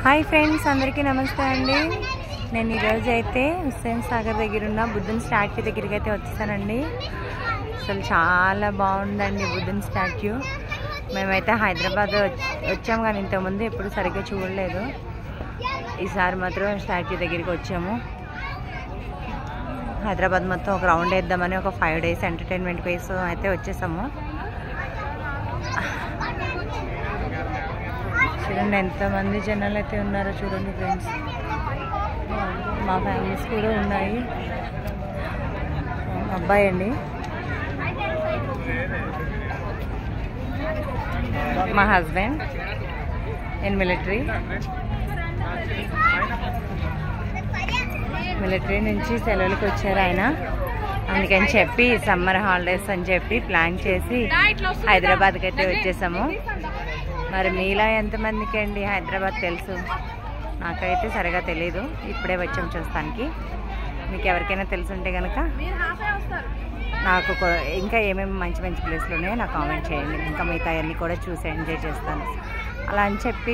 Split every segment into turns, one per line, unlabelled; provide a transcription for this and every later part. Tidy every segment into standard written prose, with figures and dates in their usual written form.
Hi friends, అందరికీ నమస్తే అండి. నేను ఈరోజు అయితే హుస్సేన్ సాగర్ దగ్గర ఉన్న బుద్ధుని స్టాట్యూ దగ్గరికి అయితే వచ్చేసానండి. అసలు చాలా బాగుందండి బుద్ధుని స్టాట్యూ. మేమైతే హైదరాబాద్ వచ్చాము కానీ ఇంతకుముందు ఎప్పుడు సరిగ్గా చూడలేదు. ఈసారి మాత్రం స్టాట్యూ దగ్గరికి వచ్చాము. హైదరాబాద్ మొత్తం ఒక రౌండ్ వేద్దామని ఒక 5 days ఎంటర్టైన్మెంట్ కోసం అయితే వచ్చేసాము. చూడండి ఎంతమంది జనాలు అయితే ఉన్నారో చూడండి ఫ్రెండ్స్. మా ఫ్యామిలీస్ కూడా ఉన్నాయి. అబ్బాయి అండి, మా హస్బెండ్ ఇన్ మిలిటరీ నుంచి సెలవులకు వచ్చారు ఆయన. అందుకని చెప్పి సమ్మర్ హాలిడేస్ అని చెప్పి ప్లాన్ చేసి హైదరాబాద్కి అయితే వచ్చేసాము. మరి మీలా ఎంతమందికి అండి హైదరాబాద్ తెలుసు? నాకైతే సరిగా తెలీదు, ఇప్పుడే వచ్చాము చూస్తానికి. మీకు ఎవరికైనా తెలుసుంటే కనుక నాకు ఇంకా ఏమేమి మంచి మంచి ప్లేస్లు ఉన్నాయో నాకు కామెంట్ చేయండి. ఇంకా మిగతా అన్నీ కూడా చూసి ఎంజాయ్ చేస్తాను. అలా అని చెప్పి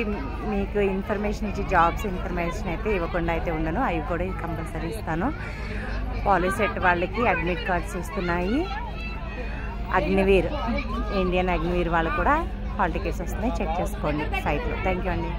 మీకు ఇన్ఫర్మేషన్ ఇచ్చి జాబ్స్ ఇన్ఫర్మేషన్ అయితే ఇవ్వకుండా అయితే ఉండను. అవి కూడా కంపల్సరీ ఇస్తాను. పాలిసెట్ వాళ్ళకి అడ్మిట్ కార్డ్స్ వస్తున్నాయి. అగ్నివీర్, ఇండియన్ అగ్నివీర్ వాళ్ళు కూడా హాల్ టికెట్స్ వస్తున్నాయి. చెక్ చేసుకోండి సైట్లో. థ్యాంక్ యూ అండి.